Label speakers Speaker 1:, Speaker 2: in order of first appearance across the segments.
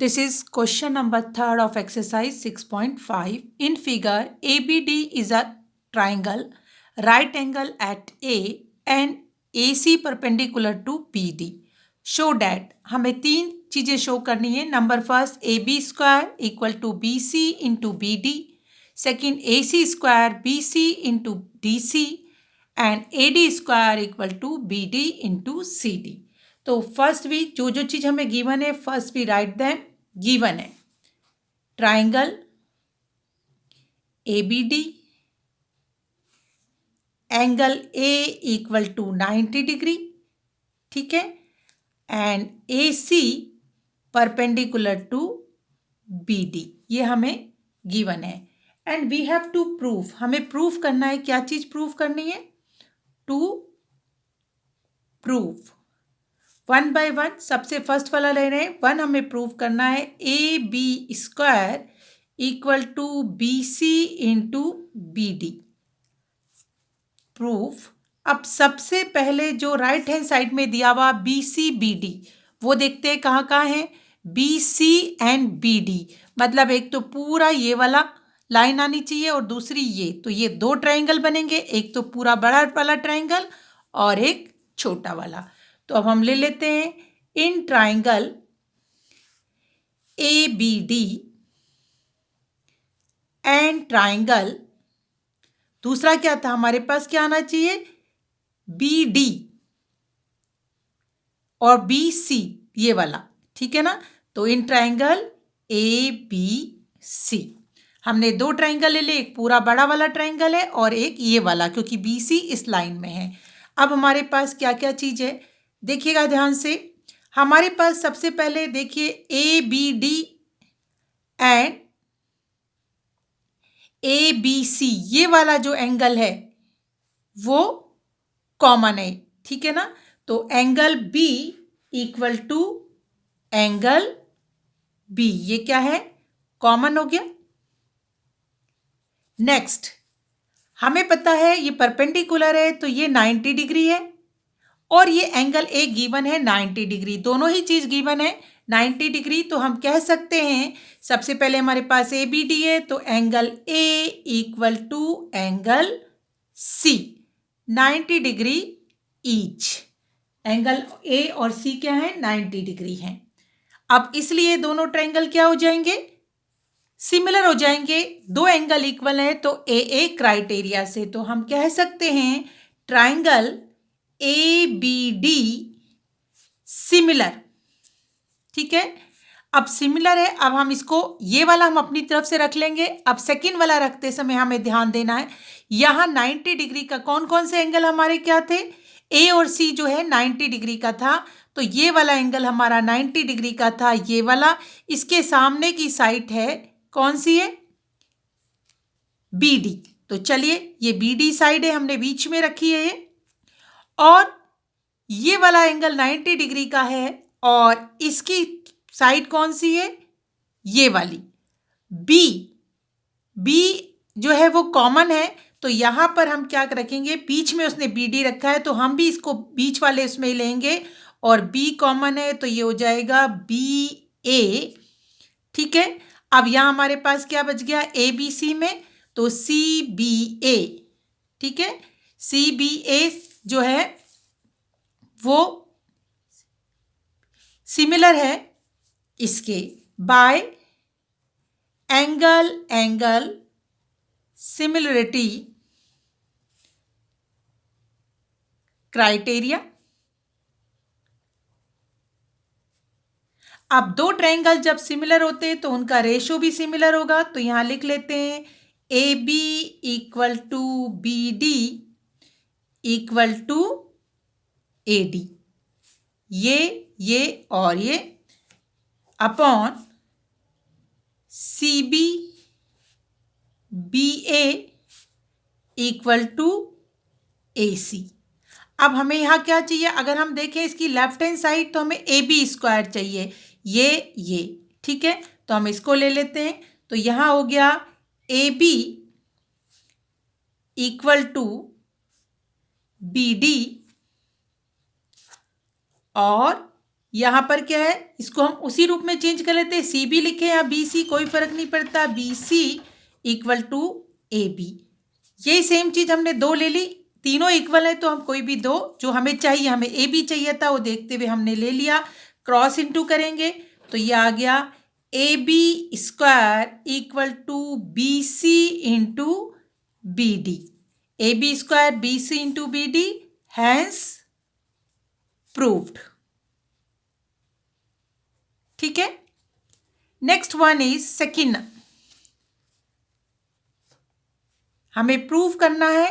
Speaker 1: This is question number 3 of exercise 6.5. In figure, ABD is a triangle, right angle at A and AC perpendicular to BD. Show that हमें तीन चीज़ें show करनी है. Number first AB square equal to BC into BD, second AC square BC into DC and AD square equal to BD into CD. तो first भी जो चीज़ हमें गिवन है फर्स्ट भी राइट देम. गिवन है triangle ABD, angle A equal to 90 degree, ठीक है, and AC perpendicular to BD. ये हमें गिवन है and we have to proof. हमें प्रूफ करना है. क्या चीज प्रूफ करनी है? To proof one by one. सबसे फर्स्ट वाला ले रहे हैं. वन हमें प्रूफ करना है AB square equal to BC into BD. Proof. अब सबसे पहले जो राइट हैंड साइड में दिया हुआ BC BD वो देखते हैं कहाँ कहाँ है. BC एंड BD मतलब एक तो पूरा ये वाला लाइन आनी चाहिए और दूसरी ये. तो ये दो ट्राइंगल बनेंगे, एक तो पूरा बड़ा वाला ट्राइंगल और एक छोटा वाला. तो अब हम ले लेते हैं in triangle ABD and triangle. दूसरा क्या था हमारे पास? क्या आना चाहिए? BD और BC ये वाला, ठीक है ना. तो इन ट्राइंगल ABC हमने दो ट्राइंगल ले लिए. एक पूरा बड़ा वाला ट्राइंगल है और एक ये वाला, क्योंकि BC इस लाइन में है. अब हमारे पास क्या क्या चीज़ है देखिएगा ध्यान से. हमारे पास सबसे पहले देखिए ABD एंड ABC ये वाला जो एंगल है वो कॉमन है, ठीक है ना. तो angle B equal to angle B ये क्या है? कॉमन हो गया. नेक्स्ट हमें पता है ये परपेंडिकुलर है तो ये 90 डिग्री है और ये एंगल A गिवन है 90 डिग्री. दोनों ही चीज़ गिवन है 90 डिग्री. तो हम कह सकते हैं सबसे पहले हमारे पास ABD है तो angle A equal to angle C 90 degree each. एंगल A और C क्या है? 90 डिग्री हैं. अब इसलिए दोनों ट्रायंगल क्या हो जाएंगे? सिमिलर हो जाएंगे. दो एंगल इक्वल है तो AA क्राइटेरिया से. तो हम कह सकते हैं ट्रायंगल ABD सिमिलर, ठीक है. अब सिमिलर है. अब हम इसको ये वाला हम अपनी तरफ से रख लेंगे. अब सेकंड वाला रखते समय हमें ध्यान देना है यहाँ 90 डिग्री का कौन कौन से एंगल हमारे क्या थे? A और C जो है 90 डिग्री का था. तो ये वाला एंगल हमारा 90 डिग्री का था. ये वाला इसके सामने की साइड है कौन सी है? BD. तो चलिए ये BD साइड है, हमने बीच में रखी है ये. और ये वाला एंगल 90 डिग्री का है और इसकी साइड कौन सी है? ये वाली B जो है वो कॉमन है. तो यहाँ पर हम क्या रखेंगे? बीच में उसने BD रखा है तो हम भी इसको बीच वाले उसमें ही लेंगे और B कॉमन है तो ये हो जाएगा BA, ठीक है. अब यहाँ हमारे पास क्या बच गया ABC में? तो CBA, ठीक है. CBA जो है वो सिमिलर है इसके बाय एंगल सिमिलरिटी क्राइटेरिया. अब दो ट्रायंगल जब सिमिलर होते हैं तो उनका रेशो भी सिमिलर होगा. तो यहाँ लिख लेते हैं AB equal to BD equal to AD. ये और ये upon CB BA equal to AC. अब हमें यहाँ क्या चाहिए? अगर हम देखें इसकी लेफ्ट हैंड साइड तो हमें AB स्क्वायर चाहिए. ये ठीक है. तो हम इसको ले लेते हैं. तो यहाँ हो गया AB इक्वल टू BD और यहाँ पर क्या है, इसको हम उसी रूप में चेंज कर लेते हैं, सी बी लिखे या बी सी, कोई फर्क नहीं पड़ता, B C equal to A B. यही सेम चीज हमने दो ले ली, तीनों इक्वल है तो हम कोई भी दो जो हमें चाहिए, हमें ए बी चाहिए था वो देखते हुए हमने ले लिया, क्रॉस इनटू करेंगे तो ये आ गया A B square equal to B C into B D, A B square B C into B D, hence proved. ठीक है, नेक्स्ट वन इज सेकेंड, हमें प्रूव करना है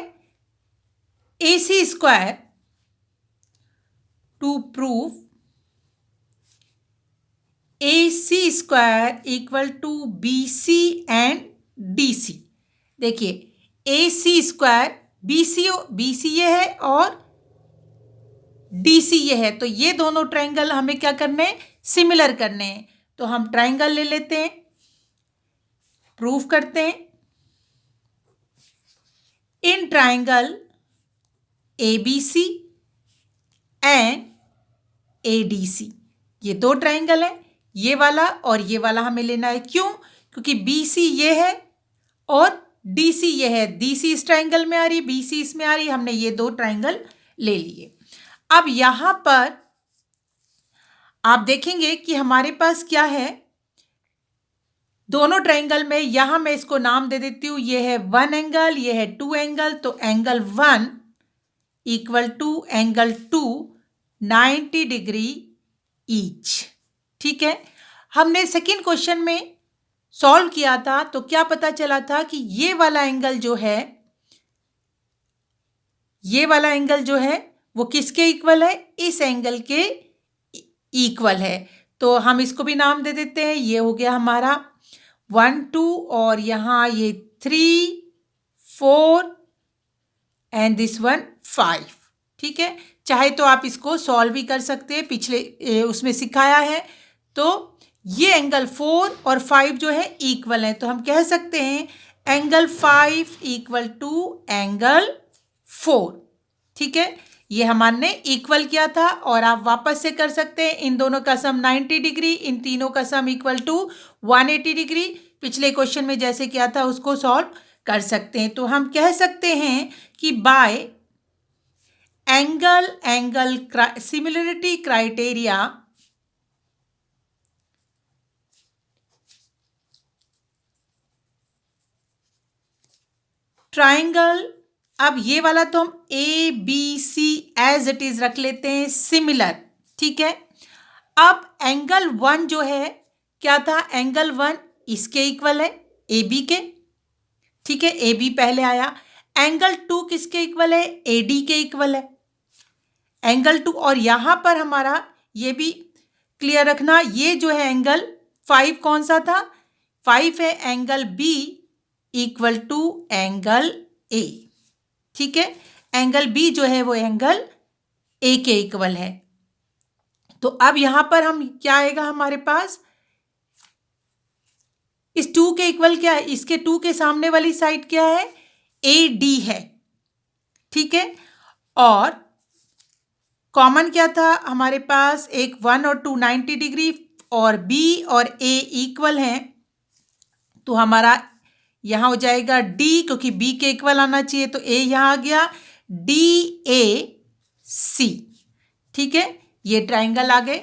Speaker 1: A C square, to prove A C square equal to B C and D C. देखिए A C square B सी ये है और D C ये है, तो ये दोनों ट्राइंगल हमें क्या करने हैं, सिमिलर करने हैं। तो हम ट्राइंगल ले लेते हैं, प्रूफ करते हैं, in triangle A B C and A D C, ये दो ट्राइंगल है, ये वाला और ये वाला हमें लेना है। क्यों? क्योंकि बी सी ये है और डी सी ये है, डी सी इस ट्राइंगल में आ रही, बी सी इसमें आ रही, हमने ये दो ट्राइंगल ले लिए। अब यहां पर आप देखेंगे कि हमारे पास क्या है, दोनों ट्राइंगल में, यहां मैं इसको नाम दे देती हूं, ये है वन एंगल, ये है टू एंगल, तो angle one equal to angle two 90 degree each. ठीक है, हमने सेकंड क्वेश्चन में सॉल्व किया था तो क्या पता चला था कि ये वाला एंगल जो है, ये वाला एंगल जो है वो किसके इक्वल है, इस एंगल के इक्वल है। तो हम इसको भी नाम दे देते हैं, ये हो गया हमारा 1 2 और यहाँ ये 3 4 एंड दिस वन 5। ठीक है, चाहे तो आप इसको सॉल्व भी कर सकते हैं, पिछले उसमें सिखाया है। तो ये एंगल 4 और 5 जो है इक्वल है, तो हम कह सकते हैं एंगल 5 इक्वल टू एंगल 4। ठीक है, ये हमने इक्वल किया था और आप वापस से कर सकते हैं, इन दोनों का सम 90 डिग्री, इन तीनों का सम इक्वल टू 180 डिग्री। पिछले क्वेश्चन में जैसे किया था उसको सॉल्व कर सकते हैं। तो हम कह सकते हैं कि by angle similarity criteria, triangle, अब ये वाला तो हम A B C as it is रख लेते हैं सिमिलर। ठीक है, अब एंगल वन जो है क्या था, एंगल वन इसके इक्वल है, ए बी के। ठीक है, ए बी पहले आया। एंगल टू किसके इक्वल है, ए डी के इक्वल है एंगल टू। और यहां पर हमारा ये भी क्लियर रखना, ये जो है एंगल 5 कौन सा था, 5 है angle B equal to angle A. ठीक है, एंगल बी जो है वो एंगल ए के इक्वल है। तो अब यहां पर हम क्या आएगा हमारे पास, इस 2 के इक्वल क्या है, इसके 2 के सामने वाली साइड क्या है, ए डी है। ठीक है, और कॉमन क्या था हमारे पास, एक 1 और 2 90 डिग्री और बी और ए इक्वल हैं, तो हमारा यहाँ हो जाएगा डी, क्योंकि बी के इक्वल आना चाहिए तो ए यहाँ आ गया, डी ए सी। ठीक है, ये ट्राइंगल आ गए।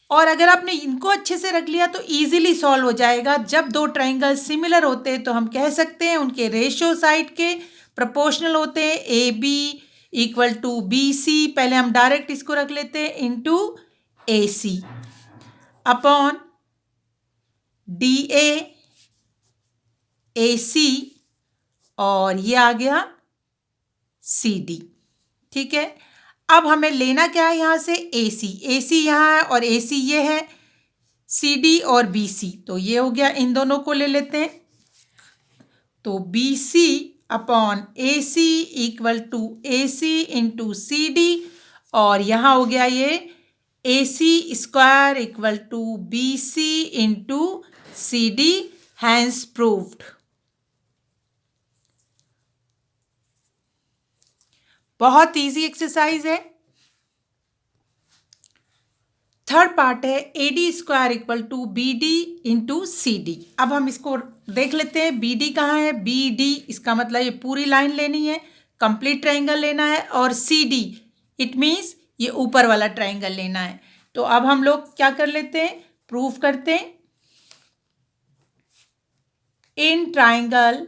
Speaker 1: और अगर आपने इनको अच्छे से रख लिया तो इजीली सॉल्व हो जाएगा। जब दो ट्राइंगल सिमिलर होते हैं तो हम कह सकते हैं उनके रेशियो साइड के प्रोपोर्शनल होते हैं, A B equal to B C, पहले हम डायरेक्ट इसको रख लेते हैं, into A C upon D A C, और ये आ गया सी डी। ठीक है, अब हमें लेना क्या है यहाँ से, ए सी यहाँ है और ए सी ये है, सी डी और बी सी, तो ये हो गया, इन दोनों को ले लेते हैं। तो B C upon A C equal to A C into C D, और यहाँ हो गया ये A C square equal to B C into C D, hence proved. बहुत इजी एक्सरसाइज है। थर्ड पार्ट है AD² equal to BD into CD। अब हम इसको देख लेते हैं। BD कहाँ है? BD इसका मतलब ये पूरी लाइन लेनी है, कंप्लीट ट्रायंगल लेना है, और CD इट मीन्स ये ऊपर वाला ट्रायंगल लेना है। तो अब हम लोग क्या कर लेते हैं, प्रूफ करते हैं। इन ट्रायंगल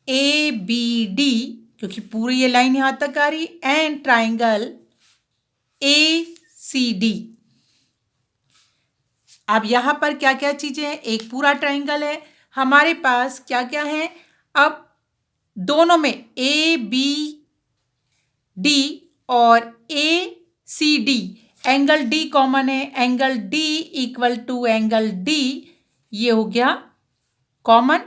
Speaker 1: ABD, क्योंकि पूरी ये लाइन यहां तक आ रही, एंड ट्रायंगल ACD। अब यहां पर क्या क्या चीजें हैं, एक पूरा ट्रायंगल है हमारे पास, क्या क्या है। अब दोनों में ABD और ACD एंगल D कॉमन है, angle D equal to angle D, ये हो गया कॉमन।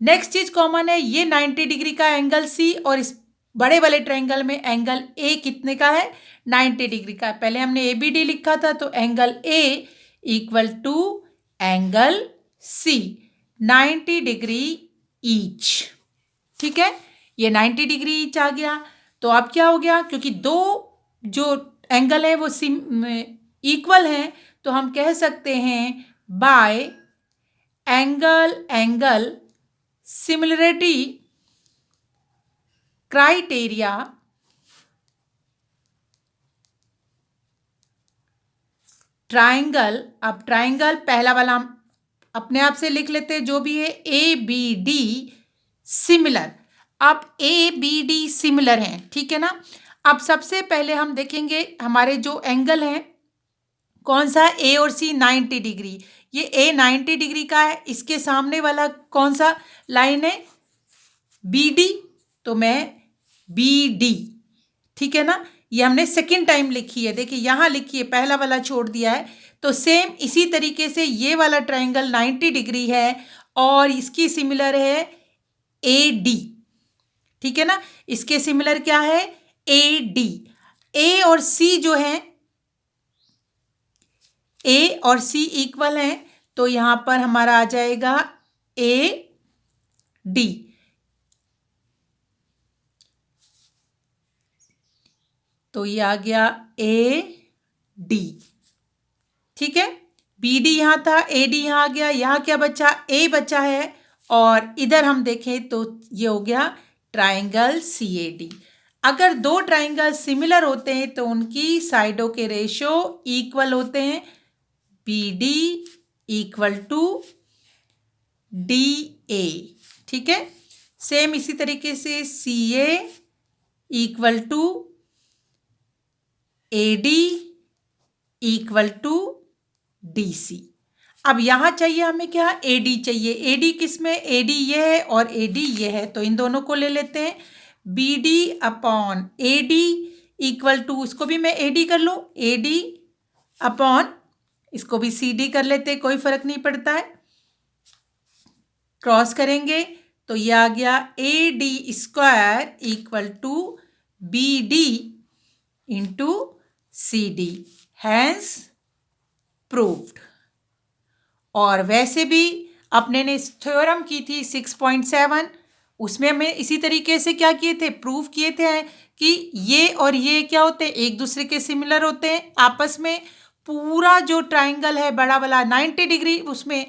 Speaker 1: नेक्स्ट चीज कॉमन है, ये 90 डिग्री का एंगल C और इस बड़े वाले ट्रायंगल में एंगल A कितने का है? 90 डिग्री का। पहले हमने ABD लिखा था, तो angle A equal to angle C 90 degree each. ठीक है, ये 90 डिग्री ईच आ गया। तो अब क्या हो गया, क्योंकि दो जो एंगल है वो इक्वल हैं, तो हम कह सकते हैं bye angle similarity criteria triangle. अब ट्रायंगल पहला वाला हम अपने आप से लिख लेते हैं, जो भी है ABD सिमिलर। अब ABD सिमिलर हैं, ठीक है ना। अब सबसे पहले हम देखेंगे हमारे जो एंगल हैं, कौन सा, A और C 90 डिग्री। ये A 90 डिग्री का है, इसके सामने वाला कौन सा लाइन है? BD, तो मैं BD, ठीक है ना। ये हमने सेकेंड टाइम लिखी है, देखिए यहाँ लिखी है, पहला वाला छोड़ दिया है। तो सेम इसी तरीके से ये वाला ट्रायंगल 90 डिग्री है और इसकी सिमिलर है AD, ठीक है ना। इसके सिमिलर क्या है? AD। A और C जो है, A और C इक्वल हैं, तो यहां पर हमारा आ जाएगा AD। तो ये आ गया AD, ठीक है। BD यहां था, AD यहां आ गया, यहां क्या बचा? A बचा है, और इधर हम देखें तो ये हो गया ट्रायंगल CAD। अगर दो ट्रायंगल सिमिलर होते हैं तो उनकी साइडों के रेशो इक्वल होते हैं। BD इक्वल टू DA, ठीक है। सेम इसी तरीके से CA equal to AD equal to DC। अब यहां चाहिए हमें क्या? AD चाहिए। AD किस में? AD ये है और AD ये है, तो इन दोनों को ले लेते हैं। BD upon AD equal to, इसको भी मैं AD कर लूँ, AD अपॉन इसको भी CD कर लेते हैं, कोई फर्क नहीं पड़ता है। क्रॉस करेंगे तो ये आ गया AD² equal to BD into CD, hence proved. और वैसे भी अपने ने थ्योरम की थी 6.7, उसमें हमें इसी तरीके से क्या किए थे, प्रूव किए थे कि ये और ये क्या होते हैं, एक दूसरे के सिमिलर होते हैं आपस में। पूरा जो ट्रायंगल है बड़ा वाला 90 डिग्री, उसमें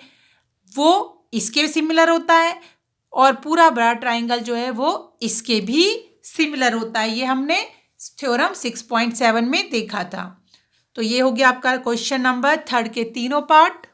Speaker 1: वो इसके सिमिलर होता है, और पूरा बड़ा ट्रायंगल जो है वो इसके भी सिमिलर होता है। ये हमने थ्योरम 6.7 में देखा था। तो ये हो गया आपका क्वेश्चन नंबर 3 के तीनों पार्ट।